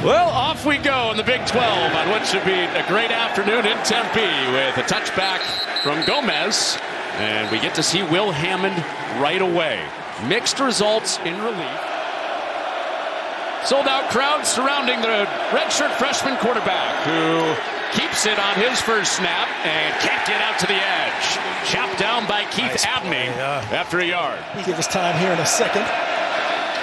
Well, off we go in the Big 12 on what should be a great afternoon in Tempe with a touchback from Gomez. And we get to see Will Hammond right away. Mixed results in relief. Sold out crowd surrounding the redshirt freshman quarterback who keeps it on his first snap and can't get out to the edge. Chopped down by Keith Abney after a yard. He'll give us time here in a second.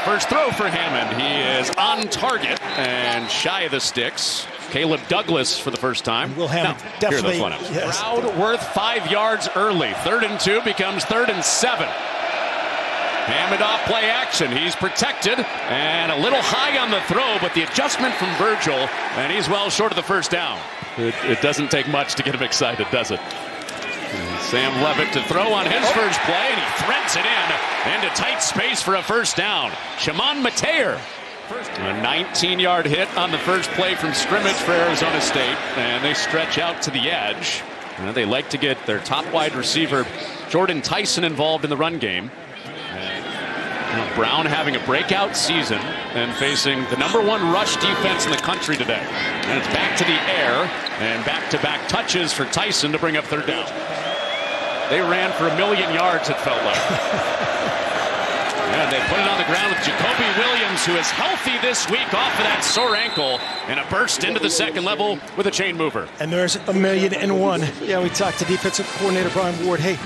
First throw for Hammond. He is on target and shy of the sticks. Caleb Douglas for the first time. Will Hammond definitely. Yes. Crowd worth 5 yards early. 3rd and 2 becomes 3rd and 7. Hammond off play action. He's protected and a little high on the throw, but the adjustment from Virgil, and he's well short of the first down. It doesn't take much to get him excited, does it? And Sam Levitt to throw on his first play, and he threads it into tight space for a first down. Shimon Mateer. A 19-yard hit on the first play from scrimmage for Arizona State, and they stretch out to the edge. And they like to get their top wide receiver, Jordan Tyson, involved in the run game. Brown having a breakout season and facing the #1 rush defense in the country today. And it's back to the air and back-to-back touches for Tyson to bring up 3rd down. They ran for 1,000,000 yards, it felt like. And they put it on the ground with Jacoby Williams, who is healthy this week off of that sore ankle, and a burst into the second level with a chain mover. And there's 1,000,001. Yeah, we talked to defensive coordinator Brian Ward. Hey,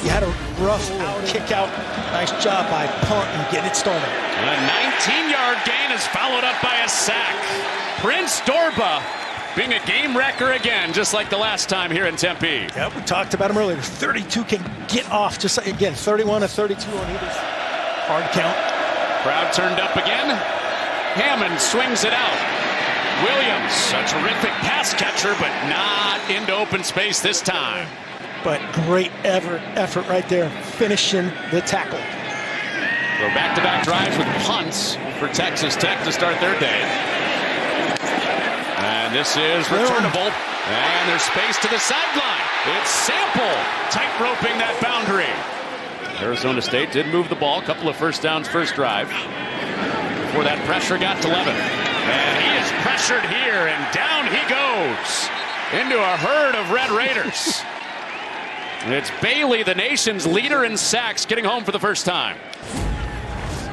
you had a rough kick out. Nice job by punt and getting it started. A 19-yard gain is followed up by a sack. Prince Dorba being a game wrecker again, just like the last time here in Tempe. Yeah, we talked about him earlier. 32 can get off, just like, again, 31 to 32 on either hard count. Crowd turned up again. Hammond swings it out. Williams, a terrific pass catcher, but not into open space this time. But great effort right there, finishing the tackle. So back-to-back drives with punts for Texas Tech to start their day. And this is returnable. And there's space to the sideline. It's Sample tight-roping that boundary. Arizona State did move the ball. A couple of first downs first drive. Before that pressure got to Levin. And he is pressured here, and down he goes into a herd of Red Raiders. It's Bailey, the nation's leader in sacks, getting home for the first time.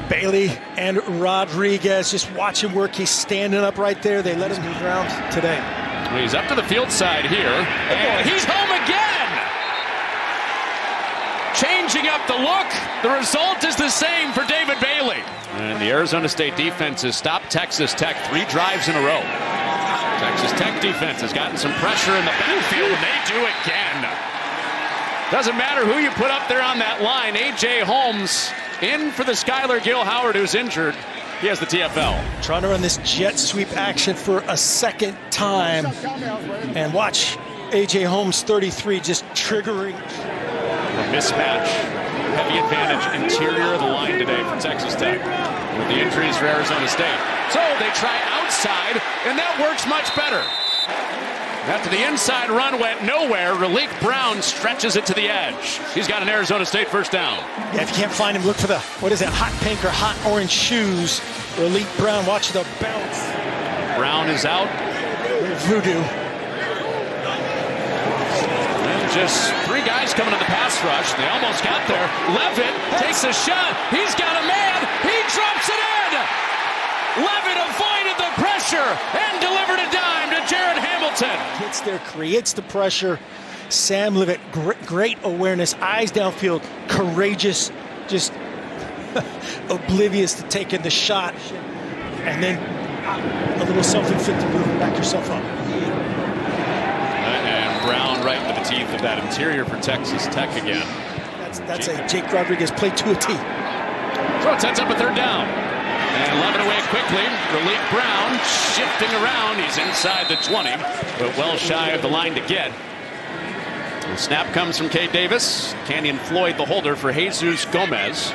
Bailey and Rodriguez, just watch him work. He's standing up right there. They let him move around today. He's up to the field side here, and he's home again. Changing up the look. The result is the same for David Bailey. And the Arizona State defense has stopped Texas Tech 3 drives in a row. Texas Tech defense has gotten some pressure in the backfield, and they do again. Doesn't matter who you put up there on that line. A.J. Holmes in for the Skylar Gill Howard, who's injured. He has the TFL. Trying to run this jet sweep action for a second time. And watch A.J. Holmes, 33, just triggering. A mismatch. Heavy advantage interior of the line today for Texas Tech with the injuries for Arizona State. So they try outside, and that works much better. After the inside run went nowhere, Raleek Brown stretches it to the edge. He's got an Arizona State first down. Yeah, if you can't find him, look for the, hot pink or hot orange shoes. Raleek Brown, watch the bounce. Brown is out. Voodoo. And just 3 guys coming to the pass rush. They almost got there. Levitt takes a shot. He's got a man. He drops it in. Levitt avoided the pressure and delivered a dime to Jared Hamilton. Gets there, creates the pressure. Sam Levitt, great awareness, eyes downfield, courageous, just oblivious to taking the shot. And then a little self-inflicted move, back yourself up. And Brown right into the teeth of that interior for Texas Tech again. That's a Jake Rodriguez play to a T. So it sets up a 3rd down. And Levin away quickly. Raleek Brown shifting around. He's inside the 20, but well shy of the line to get. The snap comes from Cade Davis. Canyon Floyd, the holder for Jesus Gomez,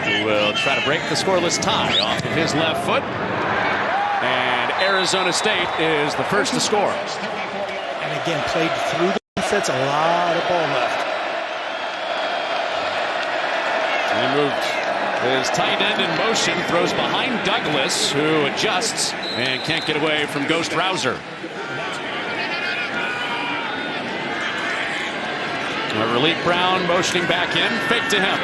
who will try to break the scoreless tie off of his left foot. And Arizona State is the first to score. And again, played through the defense. A lot of ball left. They moved His tight end in motion, throws behind Douglas, who adjusts and can't get away from Ghost Rouser. Relief Brown motioning back in, fake to him.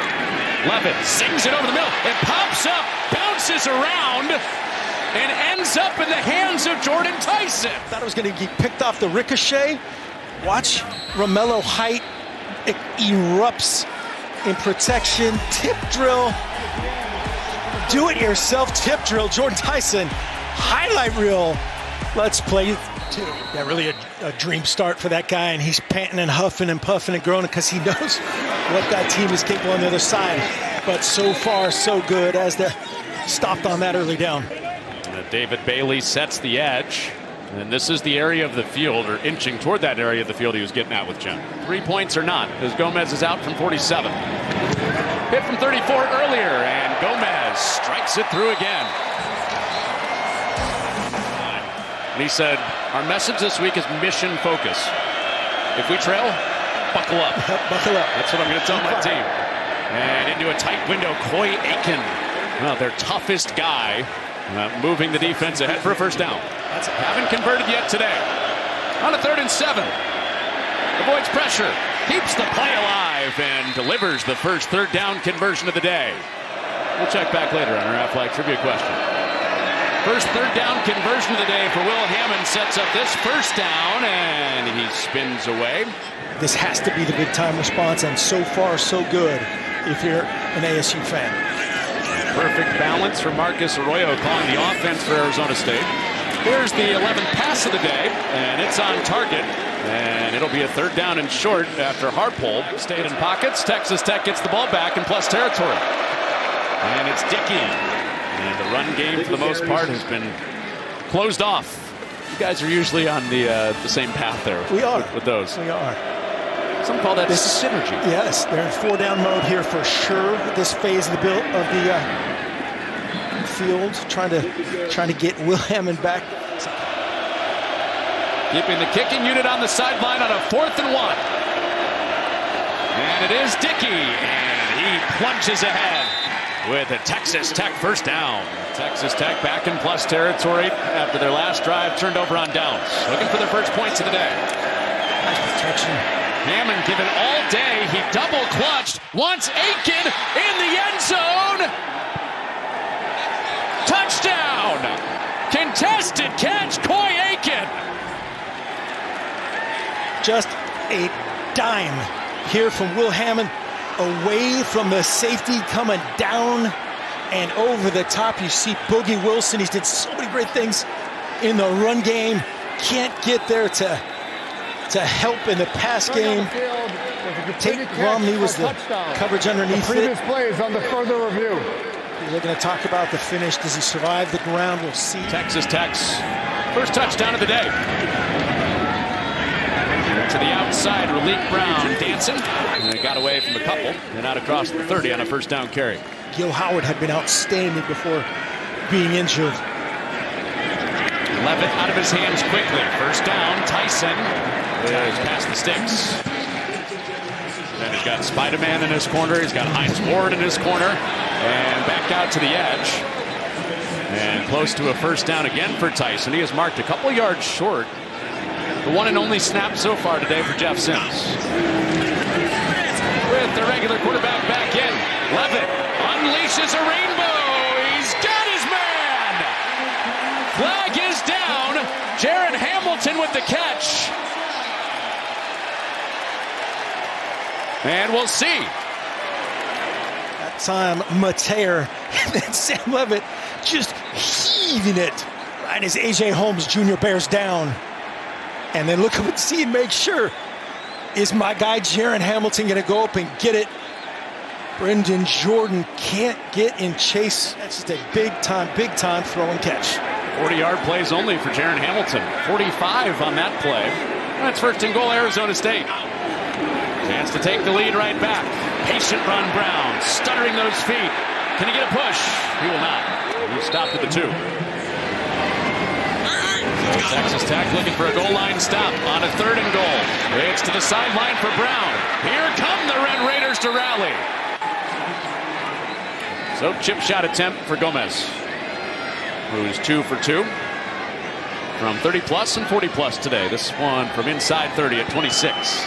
Levitt sings it over the middle. It pops up, bounces around, and ends up in the hands of Jordan Tyson. Thought it was going to get picked off the ricochet. Watch Romello Height erupts in protection. Tip drill. Do it yourself tip drill. Jordan Tyson, highlight reel. Let's play. Yeah, really a dream start for that guy, and he's panting and huffing and puffing and groaning because he knows what that team is capable on the other side. But so far, so good as they stopped on that early down. David Bailey sets the edge, and this is the area of the field, or inching toward that area of the field he was getting at with Jim. 3 points or not, as Gomez is out from 47. Hit from 34 earlier, and Gomez strikes it through again. And he said, our message this week is mission focus. If we trail, buckle up. Buckle up. That's what I'm going to tell my team. And into a tight window, Coy Aiken, their toughest guy, moving the defense ahead for a first down. Haven't converted yet today. On a 3rd and 7. Avoids pressure, keeps the play alive, and delivers the first 3rd down conversion of the day. We'll check back later on our Aflac trivia question. First 3rd down conversion of the day for Will Hammond sets up this first down, and he spins away. This has to be the big time response, and so far so good if you're an ASU fan. Perfect balance for Marcus Arroyo calling the offense for Arizona State. Here's the 11th pass of the day, and it's on target. And it'll be a 3rd down and short after Harpole stayed in pockets. Texas Tech gets the ball back in plus territory. And it's Dickey. And the run game, for the most part, has been closed off. You guys are usually on the same path there. We are. With those. We are. Some call that synergy. Yes, they're in 4-down mode here for sure. This phase of the field, trying to get Will Hammond back. Keeping the kicking unit on the sideline on a 4th and 1. And it is Dickey, and he plunges ahead with a Texas Tech first down. Texas Tech back in plus territory after their last drive turned over on downs. Looking for their first points of the day. Nice protection. Hammond given all day. He double clutched. Wants Aiken in the end zone. Touchdown. Contested catch, Coy Aiken. Just a dime here from Will Hammond, away from the safety, coming down and over the top. You see Boogie Wilson. He's did so many great things in the run game. Can't get there to help in the pass game. Tate Romney was the coverage underneath it. Previous plays on the further review. We're going to talk about the finish. Does he survive the ground? We'll see. Texas Tech's first touchdown of the day. To the outside, Relief Brown dancing. And got away from a couple and out across the 30 on a first down carry. Gil Howard had been outstanding before being injured. Levitt out of his hands quickly. First down, Tyson is past the sticks. And he's got Spider-Man in his corner. He's got Hines Ward in his corner. And back out to the edge. And close to a first down again for Tyson. He has marked a couple yards short. The one and only snap so far today for Jeff Sims. With the regular quarterback back in, Levitt unleashes a rainbow. He's got his man. Flag is down. Jaron Hamilton with the catch. And we'll see. That time, Mateer and then Sam Levitt just heaving it right as A.J. Holmes Jr. bears down. And then look up and see and make sure. Is my guy Jaron Hamilton going to go up and get it? Brendan Jordan can't get in chase. That's just a big time throw and catch. 40-yard plays only for Jaron Hamilton. 45 on that play. That's first and goal, Arizona State. Chance to take the lead right back. Patient run, Brown. Stuttering those feet. Can he get a push? He will not. He stopped at the 2. Texas Tech looking for a goal line stop on a 3rd and goal. It's to the sideline for Brown. Here come the Red Raiders to rally. So chip shot attempt for Gomez, who's 2 for 2 from 30 plus and 40 plus today. This one from inside 30 at 26.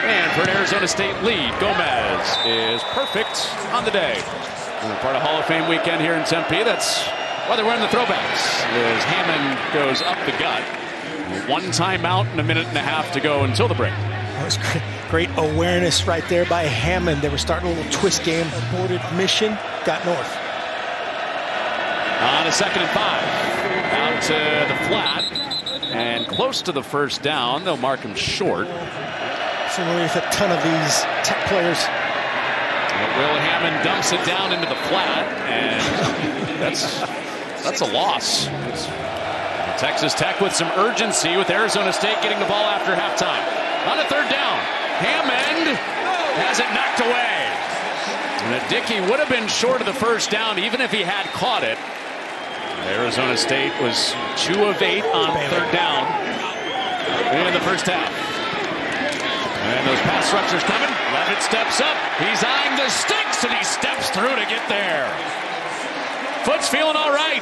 And for an Arizona State lead, Gomez is perfect on the day. And part of Hall of Fame weekend here in Tempe. That's why they're wearing the throwbacks. As Hammond goes up the gut. 1 timeout and a minute and a half to go until the break. That was great awareness right there by Hammond. They were starting a little twist game. Aborted mission, got north. On a 2nd and 5. Out to the flat. And close to the first down. They'll mark him short. Familiar with a ton of these Tech players. Will Hammond dumps it down into the flat. And that's a loss. Texas Tech with some urgency with Arizona State getting the ball after halftime. On a 3rd down, Hammond has it knocked away. And Dickey would have been short of the first down even if he had caught it. Arizona State was 2 of 8 on 3rd down in the first half. And those pass rushers coming. Levitt steps up. He's eyeing the sticks and he steps through to get there. Foot's feeling all right.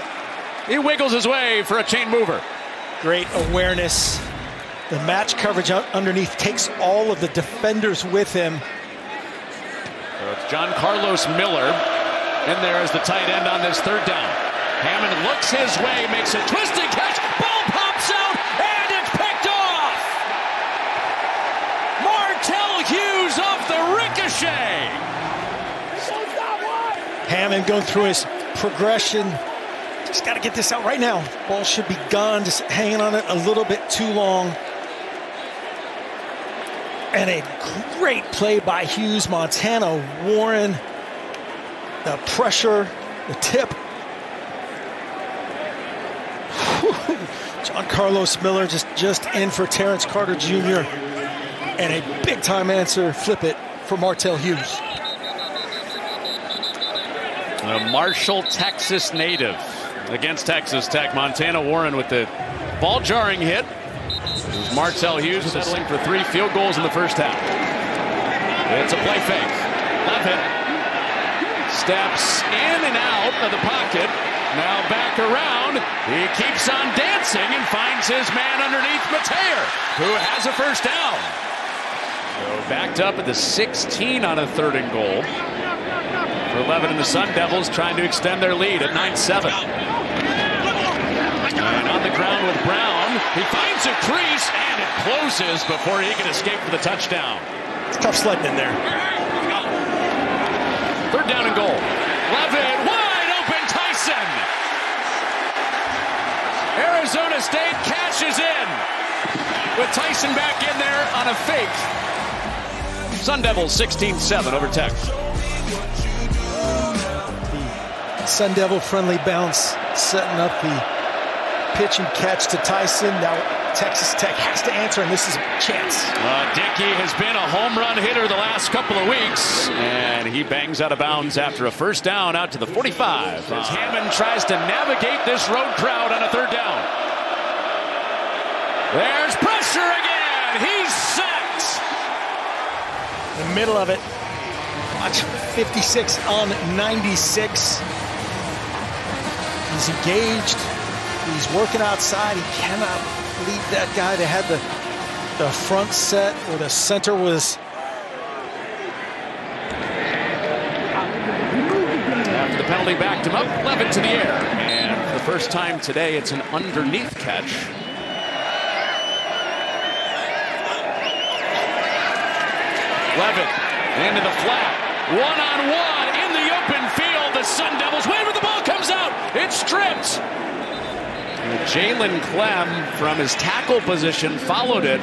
He wiggles his way for a chain mover. Great awareness. The match coverage underneath takes all of the defenders with him. So it's John Carlos Miller in there as the tight end on this 3rd down. Hammond looks his way, makes a twisting catch. Ball pops out, and it's picked off. Martell Hughes off the ricochet. Hammond going through his progression. Just got to get this out right now. Ball should be gone, just hanging on it a little bit too long. And a great play by Hughes. Montana Warren. The pressure, the tip. John Carlos Miller just in for Terrence Carter Jr. And a big-time answer, flip it, for Martell Hughes. A Marshall, Texas native against Texas Tech. Montana Warren with the ball-jarring hit. It was Martell Hughes settling for 3 field goals in the first half. It's a play fake. Levitt steps in and out of the pocket. Now back around. He keeps on dancing and finds his man underneath Mateer, who has a first down. So backed up at the 16 on a 3rd and goal. For Levitt and the Sun Devils trying to extend their lead at 9-7. And on the ground with Brown. He finds a crease and it closes before he can escape for the touchdown. It's tough sledding in there. 3rd down and goal. Levitt, wide open Tyson. Arizona State cashes in with Tyson back in there on a fake. Sun Devils 16-7 over Tech. The Sun Devil friendly bounce setting up the pitch and catch to Tyson. Now Texas Tech has to answer, and this is a chance. Dickey has been a home run hitter the last couple of weeks, and he bangs out of bounds after a first down out to the 45. As Hammond tries to navigate this road crowd on a 3rd down. There's pressure again. He's sacked. In the middle of it. Watch 56 on 96. He's engaged. He's working outside. He cannot lead that guy. They had the front set where the center was. After the penalty backed him up, Levitt to the air. And for the first time today, it's an underneath catch. Levitt into the flat. One-on-one in the open field. The Sun Devils win, but the ball comes out. It's stripped. Jalen Clem from his tackle position followed it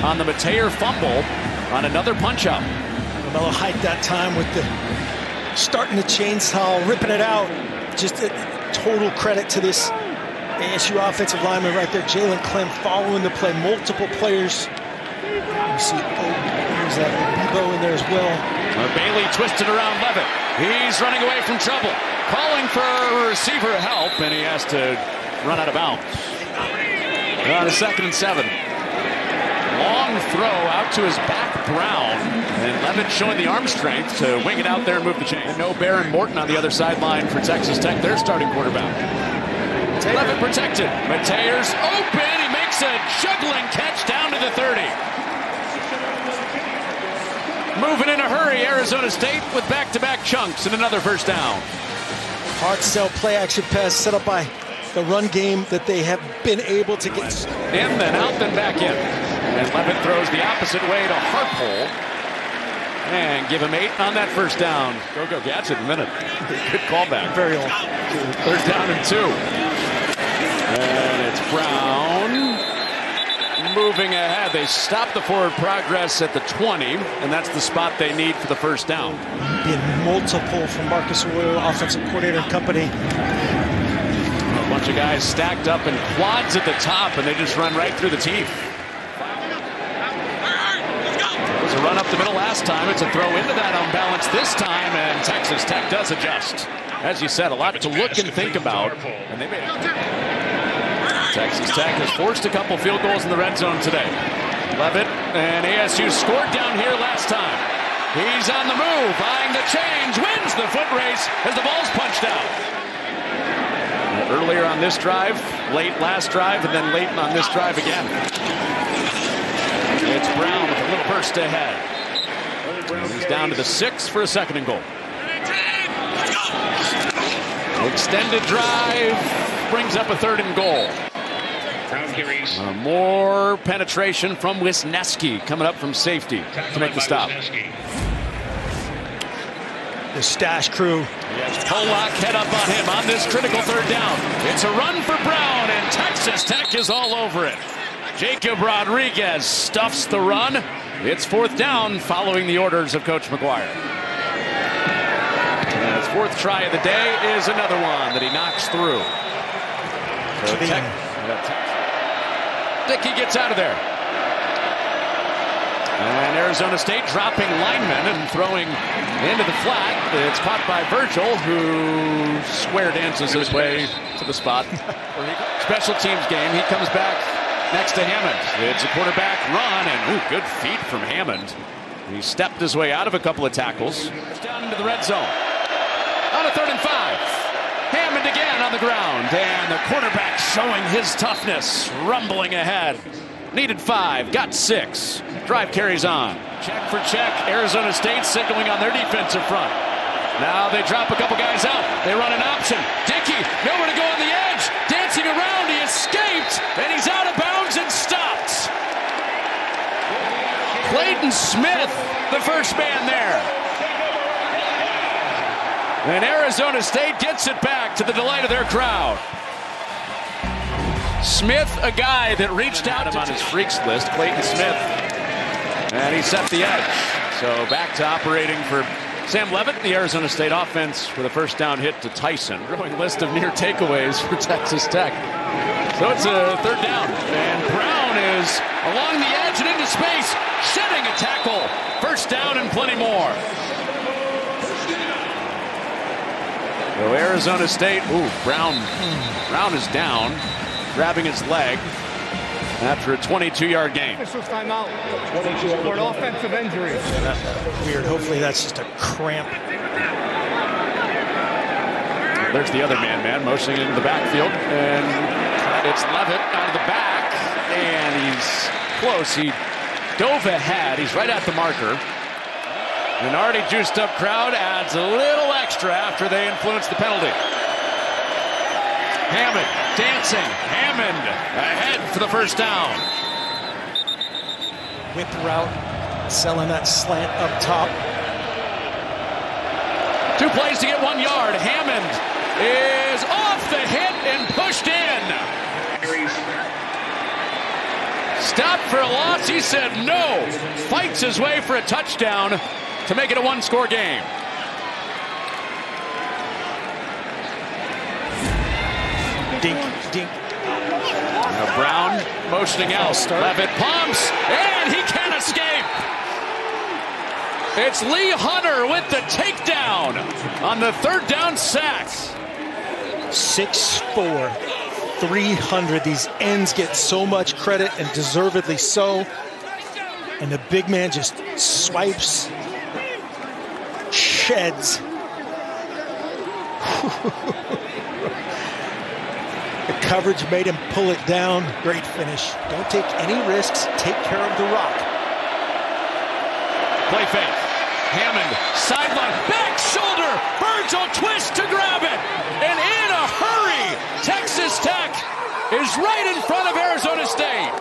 on the Mateer fumble on another punch-out. LaMelo Height that time with the starting the chainsaw, ripping it out. Just a total credit to this ASU offensive lineman right there. Jalen Clem following the play. Multiple players. You see there's that Bebo in there as well. Bailey twisted around Levitt. He's running away from trouble. Calling for receiver help, and he has to run out of bounds. On a 2nd and 7. Long throw out to his back, Brown. And Levitt showing the arm strength to wing it out there and move the chain. And no Baron Morton on the other sideline for Texas Tech, their starting quarterback. Levitt protected. Mateers open. He makes a juggling catch down to the 30. Moving in a hurry, Arizona State with back-to-back chunks and another first down. Hard sell play action pass set up by the run game that they have been able to get. In, then out, then back in. And Levitt throws the opposite way to Harpole. And give him 8 on that first down. Go Gadget in a minute. Good callback. Very old. Third down and 2. And it's Brown moving ahead. They stop the forward progress at the 20, and that's the spot they need for the first down. Being multiple from Marcus Arroyo, offensive coordinator and company. A bunch of guys stacked up in quads at the top, and they just run right through the teeth. It was a run up the middle last time. It's a throw into that unbalanced this time, and Texas Tech does adjust. As you said, a lot to look and think about, and they made it. Texas Tech has forced a couple field goals in the red zone today. Levitt and ASU scored down here last time. He's on the move, eyeing the change, wins the foot race as the ball's punched out. Earlier on this drive, late last drive, and then late on this drive again. It's Brown with a little burst ahead. He's down to the 6 for a second and goal. Extended drive brings up a 3rd and goal. More penetration from Wisniewski coming up from safety to make the stop. The stash crew. Yes, Pollock head up on him on this critical 3rd down. It's a run for Brown, and Texas Tech is all over it. Jacob Rodriguez stuffs the run. It's 4th down following the orders of Coach McGuire. And his 4th try of the day is another one that he knocks through. So Dickey gets out of there. And Arizona State dropping linemen and throwing into the flat. It's caught by Virgil, who square dances his way to the spot. Special teams game. He comes back next to Hammond. It's a quarterback run, and good feet from Hammond. He stepped his way out of a couple of tackles. Down into the red zone. On a 3rd and 5. Hammond again on the ground, and the quarterback showing his toughness, rumbling ahead. Needed 5, got 6. Drive carries on. Check for check. Arizona State signaling on their defensive front. Now they drop a couple guys out. They run an option. Dickey, nowhere to go on the edge. Dancing around, he escaped, and he's out of bounds and stopped. Clayton Smith, the first man there. And Arizona State gets it back to the delight of their crowd. Smith, a guy that reached out on his freaks list, Clayton Smith. And he set the edge. So back to operating for Sam Levitt, the Arizona State offense, with a first down hit to Tyson. Growing list of near takeaways for Texas Tech. So it's a 3rd down. And Brown is along the edge and into space, shedding a tackle. First down and plenty more. So Arizona State, Brown is down, grabbing his leg after a 22-yard gain. Official timeout for an offensive injury. Weird. Hopefully that's just a cramp. There's the other man motioning into the backfield, and it's Levitt out of the back, and he's close. He dove ahead. He's right at the marker. An already juiced up crowd adds a little extra after they influence the penalty. Hammond dancing. Hammond ahead for the first down. Whip route, selling that slant up top. 2 plays to get 1 yard. Hammond is off the hit and pushed in. Stopped for a loss. He said no. Fights his way for a touchdown to make it a 1-score game. Dink, dink. Now Brown motioning out. Levitt pumps, and he can't escape. It's Lee Hunter with the takedown on the 3rd down sack. 6'4", 300. These ends get so much credit, and deservedly so. And the big man just swipes, sheds. The coverage made him pull it down. Great finish. Don't take any risks. Take care of the rock. Play fake. Hammond, sideline, back shoulder. Virgil twist to grab it. And in a hurry, Texas Tech is right in front of Arizona State.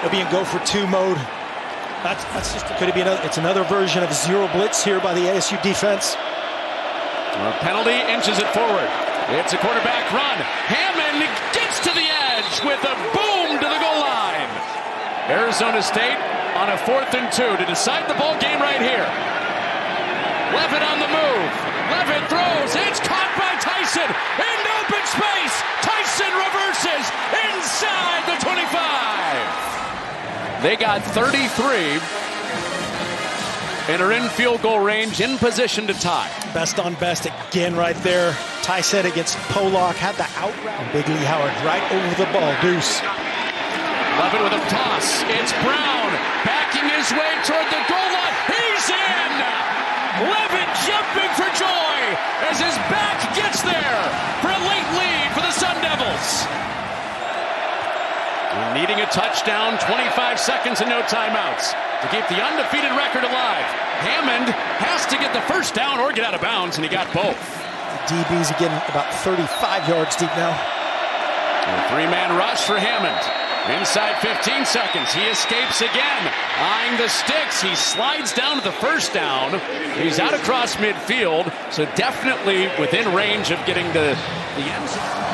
It'll be in go for two mode. That's just could it be another? It's another version of zero blitz here by the ASU defense. Penalty inches it forward. It's a quarterback run. Hammond gets to the edge with a boom to the goal line. Arizona State on a 4th and 2 to decide the ball game right here. Levitt on the move. Levitt throws. It's caught by Tyson in open space. Tyson reverses inside the 25. They got 33 and are in field goal range, in position to tie. Best on best again right there. Tyson against Pollock had the out route. Big Lee Howard right over the ball. Deuce. Levitt with a toss. It's Brown backing his way toward the goal line. He's in! Levitt jumping for joy as his back gets there for a late lead for the Sun Devils. Needing a touchdown, 25 seconds and no timeouts to keep the undefeated record alive. Hammond has to get the first down or get out of bounds, and he got both. The DB's getting about 35 yards deep now. A 3-man rush for Hammond. Inside 15 seconds, he escapes again. Eyeing the sticks, he slides down to the first down. He's out across midfield, so definitely within range of getting to the end zone.